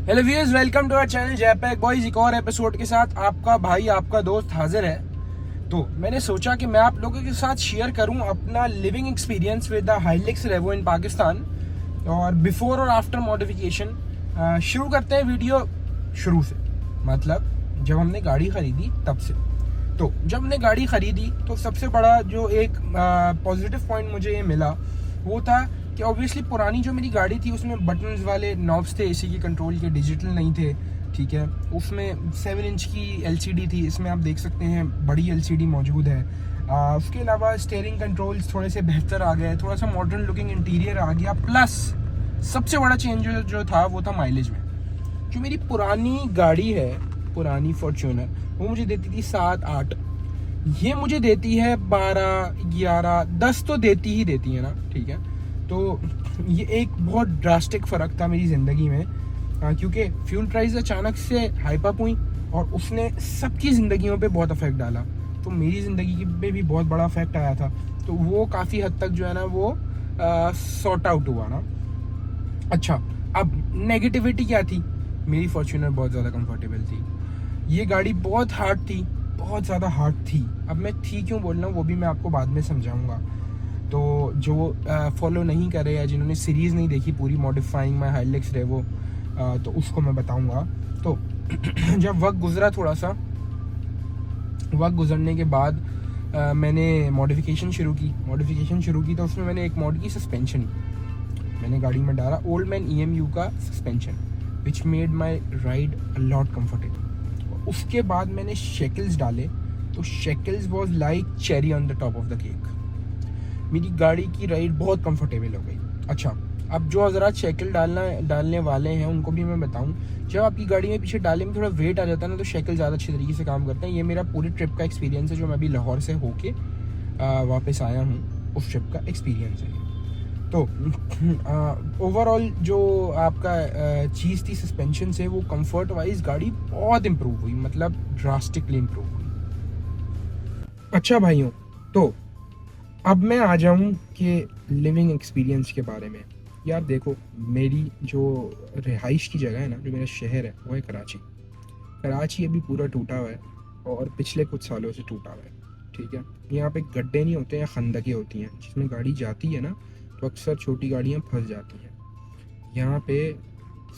Hello viewers, welcome to our channel जयपैक boys. एक और एपिसोड के साथ आपका भाई आपका दोस्त हाजिर है। तो मैंने सोचा कि मैं आप लोगों के साथ शेयर करूं अपना living experience with the Hilux Revo in Pakistan और बिफोर और आफ्टर मॉडिफिकेशन। शुरू करते हैं वीडियो शुरू से, मतलब जब हमने गाड़ी खरीदी तब से। तो जब हमने गाड़ी खरीदी तो सबसे बड़ा जो एक पॉजिटिव पॉइंट मुझे ये मिला वो था कि ऑब्वियसली पुरानी जो मेरी गाड़ी थी उसमें बटन्स वाले नॉब्स थे एसी के कंट्रोल के, डिजिटल नहीं थे। ठीक है, उसमें 7 इंच की एलसीडी थी, इसमें आप देख सकते हैं बड़ी एलसीडी मौजूद है। उसके अलावा स्टीयरिंग कंट्रोल्स थोड़े से बेहतर आ गए, थोड़ा सा मॉडर्न लुकिंग इंटीरियर आ गया। प्लस सबसे बड़ा चेंज जो था वो था माइलेज में। जो मेरी पुरानी गाड़ी है, पुरानी फॉर्च्यूनर, वो मुझे देती थी 7-8, ये मुझे देती है 12-11-10 तो देती है ना। ठीक है, तो ये एक बहुत ड्रास्टिक फ़र्क था मेरी ज़िंदगी में, क्योंकि फ्यूल प्राइस अचानक से हाइप अप हुई और उसने सबकी ज़िंदगियों पे बहुत अफेक्ट डाला। तो मेरी ज़िंदगी पे भी बहुत बड़ा अफेक्ट आया था। तो वो काफ़ी हद तक जो है ना वो सॉर्ट आउट हुआ ना। अच्छा, अब नेगेटिविटी क्या थी? मेरी फॉर्च्यूनर बहुत ज़्यादा कंफर्टेबल थी, ये गाड़ी बहुत हार्ड थी, बहुत ज़्यादा हार्ड थी। अब मैं थी क्यों बोल रहा हूँ वो भी मैं आपको बाद में समझाऊंगा। तो जो फॉलो नहीं कर रहे या जिन्होंने सीरीज़ नहीं देखी पूरी मॉडिफाइंग माई हाइलेक्स रेवो, तो उसको मैं बताऊंगा। तो जब वक्त गुजरा, थोड़ा सा वक्त गुजरने के बाद मैंने मॉडिफिकेशन शुरू की तो उसमें मैंने एक मॉड की सस्पेंशन मैंने गाड़ी में डाला, ओल्ड मैन EMU का suspension, which made my ride a lot comfortable. उसके बाद मैंने शेकल्स डाले, तो shackles was like cherry on the top of the cake. मेरी गाड़ी की राइड बहुत कंफर्टेबल हो गई। अच्छा, अब जो हजरात शेकल डालने वाले हैं उनको भी मैं बताऊं, जब आपकी गाड़ी में पीछे डालने में थोड़ा वेट आ जाता है ना, तो शेकल ज़्यादा अच्छी तरीके से काम करते हैं। ये मेरा पूरी ट्रिप का एक्सपीरियंस है, जो मैं अभी लाहौर से होके वापस आया हूँ, उस ट्रिप का एक्सपीरियंस है। तो ओवरऑल जो आपका चीज़ थी सस्पेंशन से, वो कंफर्ट वाइज गाड़ी बहुत इम्प्रूव हुई, मतलब ड्रास्टिकली इम्प्रूव हुई। अच्छा भाइयों, तो अब मैं आ जाऊं कि लिविंग एक्सपीरियंस के बारे में। यार देखो, मेरी जो रिहाइश की जगह है ना, जो मेरा शहर है, वो है कराची। कराची अभी पूरा टूटा हुआ है और पिछले कुछ सालों से टूटा हुआ है। ठीक है, यहाँ पे गड्ढे नहीं होते हैं, खंदकें होती हैं जिसमें गाड़ी जाती है ना, तो अक्सर छोटी गाड़ियाँ फंस जाती हैं। यहाँ पे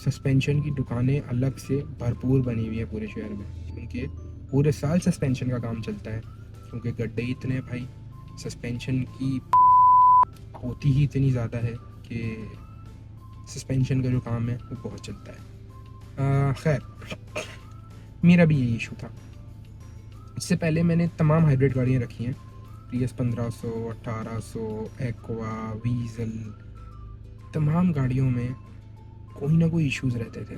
सस्पेंशन की दुकानें अलग से भरपूर बनी हुई है पूरे शहर में, क्योंकि पूरे साल सस्पेंशन का काम चलता है, क्योंकि गड्ढे इतने भाई, सस्पेंशन की होती ही इतनी ज़्यादा है कि सस्पेंशन का जो काम है वो बहुत चलता है। खैर, मेरा भी यही इशू था। इससे पहले मैंने तमाम हाइब्रिड गाड़ियाँ रखी हैं, प्रियस 1500, 1800, एक्वा, वीज़ल, तमाम गाड़ियों में कोई ना कोई इश्यूज़ रहते थे।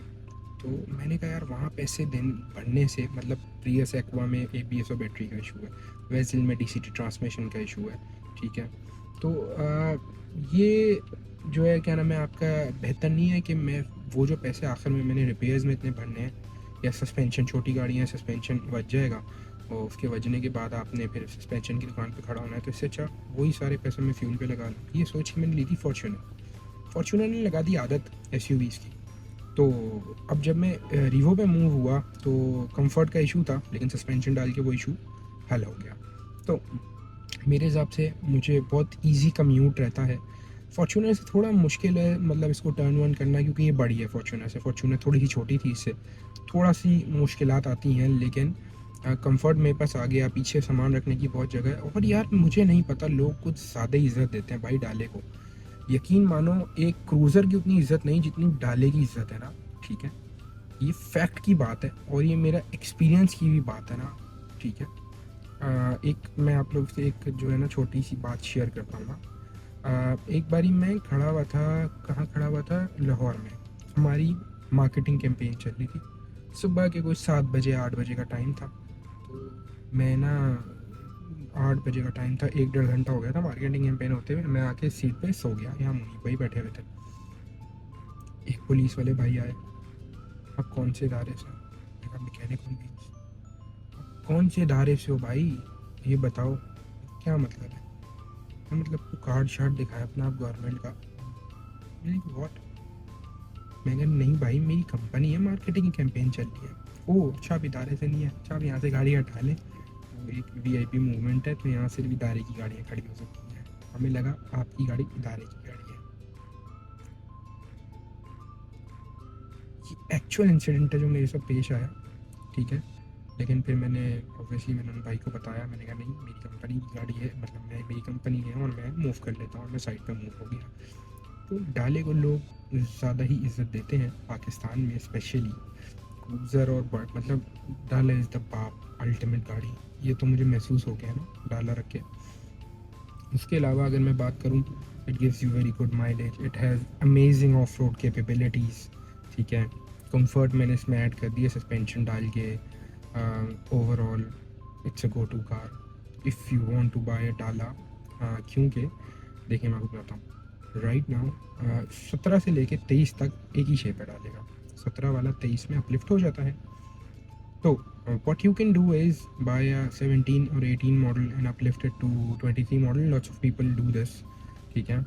तो मैंने कहा यार, वहाँ पैसे दिन बढ़ने से, मतलब प्रियस एक्वा में ABS और बैटरी का इशू है, वेज़ल में DCT ट्रांसमिशन का इशू है। ठीक है, तो ये जो है क्या नाम है आपका, बेहतर नहीं है कि मैं वो जो पैसे आखिर में मैंने रिपेयर्स में इतने भरने हैं, या सस्पेंशन, छोटी गाड़ियाँ सस्पेंशन बच जाएगा और उसके बजने के बाद आपने फिर सस्पेंशन की दुकान पे खड़ा होना है, तो इससे अच्छा वही सारे पैसे मैं फ्यूल पे लगा लूँ। ये सोच के मैंने ली थी फॉर्च्यूनर ने लगा दी आदत SUVs की। तो अब जब मैं रीवो पे मूव हुआ तो कंफर्ट का इशू था, लेकिन सस्पेंशन डाल के वो इशू हल हो गया। तो मेरे हिसाब से मुझे बहुत इजी कम्यूट रहता है। फॉर्च्यूनर से थोड़ा मुश्किल है, मतलब इसको टर्न वन करना, क्योंकि ये बड़ी है फॉर्च्यूनर से। फॉर्च्यूनर थोड़ी सी छोटी थी, इससे थोड़ा सी मुश्किलात आती हैं, लेकिन कंफर्ट मेरे पास आ गया, पीछे सामान रखने की बहुत जगह है। और यार मुझे नहीं पता, लोग कुछ ज़्यादा ही इज़्ज़त देते हैं भाई डाले को। यकीन मानो, एक क्रूज़र की उतनी इज़्ज़त नहीं जितनी डाले की इज़्ज़त है ना। ठीक है, ये फैक्ट की बात है और ये मेरा एक्सपीरियंस की भी बात है ना। ठीक है, एक मैं आप लोग से एक जो है ना छोटी सी बात शेयर कर पाऊँगा। एक बारी मैं खड़ा हुआ था, कहाँ खड़ा हुआ था, लाहौर में। हमारी मार्केटिंग कैंपेन चल रही थी, सुबह के कुछ 7 बजे 8 बजे का टाइम था। तो मैं ना, 8 बजे का टाइम था, 1-1.5 घंटा हो गया था मार्केटिंग कैंपेन होते हुए। मैं आके सीट पे सो गया, यहाँ मुनीब भाई बैठे हुए थे। एक पुलिस वाले भाई आए, आप कौन से इदारे से? मैंने कहा मैकेनिक ऑन व्हील्स। कौन से इदारे से हो भाई, ये बताओ क्या मतलब है? मतलब तो कार्ड शार्ड दिखाया अपना, आप गवर्नमेंट का। मैंने कहा व्हाट? मैंने कहा नहीं भाई मेरी कंपनी है, मार्केटिंग की कैंपेन चल रही है। ओह अच्छा, आप इदारे से नहीं है, अच्छा आप यहाँ से गाड़ी हटा लें, वो एक VIP मूवमेंट है तो यहाँ सिर्फ इदारे की गाड़ियाँ खड़ी हो सकती हैं। हमें लगा आपकी गाड़ी इदारे की गाड़ी है। ये एक्चुअल इंसिडेंट है जो मेरे साथ पेश आया, ठीक है। लेकिन फिर मैंने उन भाई को बताया, मैंने कहा नहीं मेरी कंपनी की गाड़ी है, मतलब मेरी कंपनी है और मैं मूव कर लेता हूँ, और मैं साइड पर मूव हो गया। तो डाले को लोग ज़्यादा ही इज्जत देते हैं पाकिस्तान में स्पेशली। क्रूज़र और मतलब डाला इज़ द बाप, अल्टीमेट गाड़ी, ये तो मुझे महसूस हो गया ना डाला रख के। उसके अलावा अगर मैं बात करूँ, it gives you very good mileage, it has amazing of road capabilities, ठीक है। कंफर्ट मैंने इसमें ऐड कर दिया सस्पेंशन डाल के। Overall it's a go to car if you want to buy a डाला। क्योंकि देखिए मैं आपको बताता हूँ, राइट नाउ 17 से लेके 23 तक एक ही शेप है डालेगा, 17 वाला 23 में अपलिफ्ट हो जाता है। तो what you can do is buy a 17 or 18 model and uplift it to 23 model. Lots of people do this, ठीक है।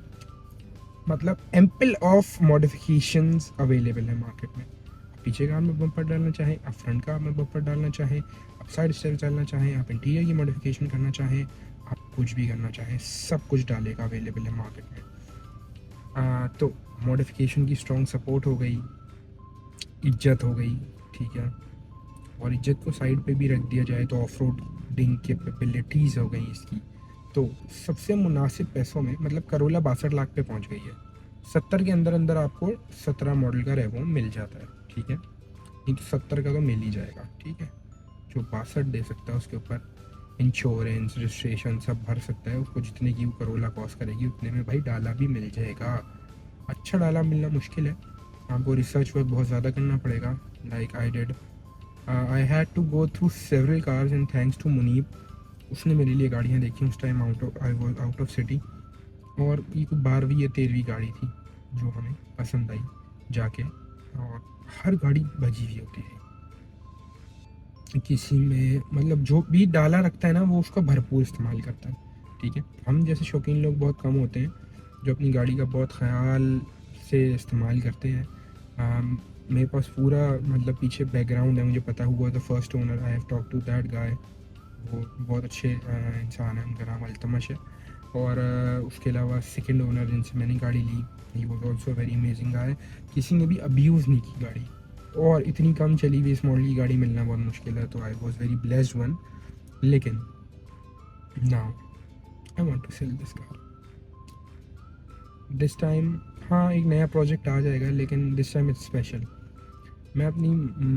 मतलब एम्पल ऑफ मॉडिफिकेशंस अवेलेबल है मार्केट में। आप पीछे कार में बम्पर डालना चाहें, आप फ्रंट कार में बम्पर डालना चाहें, आप साइड स्टेप डालना चाहें, आप इंटीरियर की मॉडिफिकेशन करना चाहें, आप कुछ भी करना चाहें, सब कुछ डालेगा अवेलेबल है मार्केट में। तो मॉडिफिकेशन की स्ट्रॉन्ग सपोर्ट हो गई, इज्जत हो गई, ठीक है। और इज्जत को साइड पे भी रख दिया जाए तो ऑफ रोडिंग कैपेबिलिटीज़ हो गई इसकी। तो सबसे मुनासिब पैसों में, मतलब करोला 62 लाख पे पहुंच गई है, 70 के अंदर अंदर आपको 17 मॉडल का रेवो मिल जाता है, ठीक है। नहीं तो 70 का तो मिल ही जाएगा, ठीक है। जो 62 दे सकता है उसके ऊपर इंश्योरेंस रजिस्ट्रेशन सब भर सकता है, उसको जितने की वो करोला कॉस्ट करेगी उतने में भाई डाला भी मिल जाएगा। अच्छा डाला मिलना मुश्किल है, आपको रिसर्च वर्क बहुत ज़्यादा करना पड़ेगा, like I did. I had to go through several cars and thanks to Munib, उसने मेरे लिए गाड़ियाँ देखी उस time I was out of city, और ये कुछ 12वीं या 13वीं गाड़ी थी जो हमें पसंद आई जाके। और हर गाड़ी बजी हुई होती है, किसी में मतलब जो भी डाला रखता है ना वो उसका भरपूर इस्तेमाल करता है, ठीक है। हम जैसे शौकीन लोग बहुत कम होते हैं जो अपनी गाड़ी का बहुत ख्याल से इस्तेमाल करते हैं। मेरे पास पूरा मतलब पीछे बैकग्राउंड है, मुझे पता हुआ the first owner, I have talk to that guy, वो बहुत अच्छे इंसान है, उनका नाम अल्तमश है। और उसके अलावा सेकंड ओनर जिनसे मैंने गाड़ी ली, he was also very amazing guy. किसी ने भी अब्यूज़ नहीं की गाड़ी, और इतनी कम चली हुई इस मॉडल की गाड़ी मिलना बहुत मुश्किल है, तो I was very blessed one. लेकिन now I want to sell this car this time. हाँ एक नया प्रोजेक्ट आ जाएगा, लेकिन दिस टाइम इट्स स्पेशल। मैं अपनी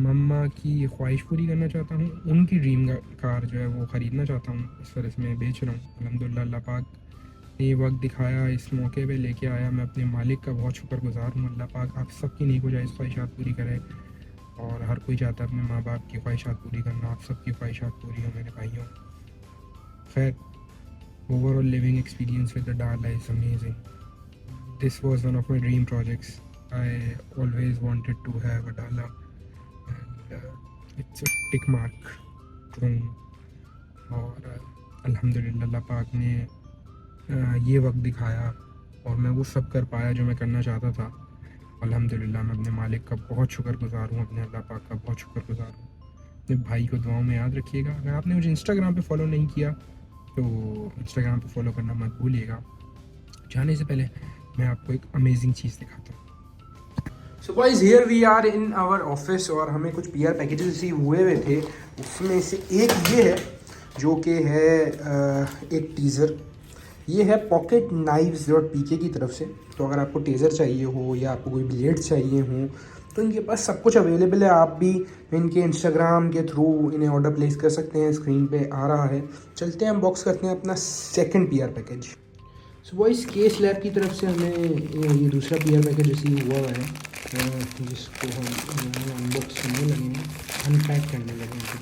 मम्मा की ख्वाहिश पूरी करना चाहता हूँ, उनकी ड्रीम कार जो है वो ख़रीदना चाहता हूँ, इस वजह से मैं बेच रहा हूँ। अल्हम्दुलिल्लाह अल्लाह पाक ने ये वक्त दिखाया, इस मौके पे लेके आया, मैं अपने मालिक का बहुत शुक्रगुजार हूँ। अल्लाह पाक आप सबकी नेक जायज़ ख्वाहिशात पूरी करे, और हर कोई चाहता है अपने माँ बाप की ख्वाहिशात पूरी करना, आप सबकी ख्वाहिशात पूरी हो मेरे भाइयों। खैर overall living experience with the डाला is amazing. This was one of my dream projects, I always wanted to have a Dala, and it's a tick mark from, और अल्हम्दुलिल्लाह अल्लाह पाक ने ये वक्त दिखाया और मैं वो सब कर पाया जो मैं करना चाहता था। अल्हम्दुलिल्लाह मैं अपने मालिक का बहुत शुक्रगुजार हूँ, अपने अल्लाह पाक का बहुत शुक्रगुजार हूँ। अपने भाई को दुआओं में याद रखिएगा। अगर आपने मुझे इंस्टाग्राम पे फॉलो नहीं किया तो इंस्टाग्राम पे फॉलो करना मत भूलिएगा। जाने से पहले मैं आपको एक अमेजिंग चीज़ दिखाता हूँ। So boys here we are in our office, और हमें कुछ PR पैकेजेस रिसीव हुए थे, उसमें से एक ये है जो कि है एक टीज़र। ये है pocketKnives.pk की तरफ से। तो अगर आपको टेज़र चाहिए हो या आपको कोई ब्लेड चाहिए हो तो इनके पास सब कुछ अवेलेबल है। आप भी इनके इंस्टाग्राम के थ्रू इन्हें ऑर्डर प्लेस कर सकते हैं, स्क्रीन पे आ रहा है। चलते हैं अनबॉक्स करते हैं अपना सेकंड PR पैकेज। सो बॉयज़ केस लैब की तरफ से हमें ये दूसरा PR पैकेज रिसीव हुआ है, जिसको हम अनबॉक्स करने लगे हैं, अनपैक करने लगे हैं।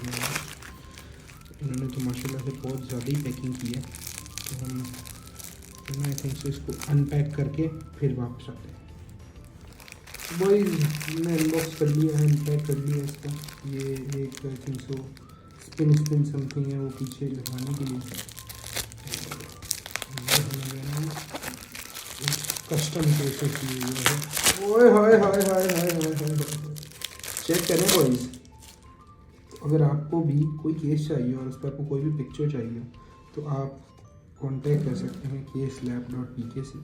इन्होंने तो माशाल्लाह से बहुत ज़्यादा ही पैकिंग की है, तो हम आई थिंक सो इसको अनपैक करके फिर वापस आते हैं। बॉयज़ मैंने अनबॉक्स कर लिया है, अनपैक कर लिया इसका। ये एक I think so spin something है, वो पीछे लगाने के लिए कस्टम प्रोसेस किए हुए है। ओए हाय हाय हाय हाय हाय हाय। चेक करें बॉयज़, अगर आपको भी कोई केस चाहिए और उस पर आपको कोई भी पिक्चर चाहिए तो आप कांटेक्ट कर सकते हैं keslab.pk से।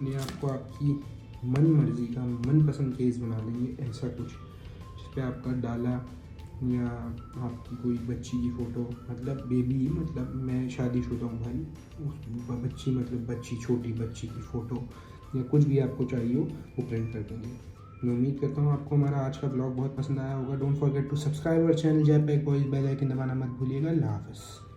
ये आपको आपकी मन मर्जी का मनपसंद केस बना देंगे, ऐसा कुछ जिस पे आपका डाला या आपकी कोई बच्ची की फ़ोटो, मतलब बेबी, मतलब मैं शादीशुदा हूँ भाई, उस बच्ची मतलब बच्ची, छोटी बच्ची की फ़ोटो या कुछ भी आपको चाहिए हो वो प्रिंट कर देंगे। मैं उम्मीद करता हूँ आपको हमारा आज का ब्लॉग बहुत पसंद आया होगा। Don't forget to subscribe our channel जैपैक बॉयज़, बेल आइकन दबाना मत भूलिएगा। अल्लाह हाफ़िज़।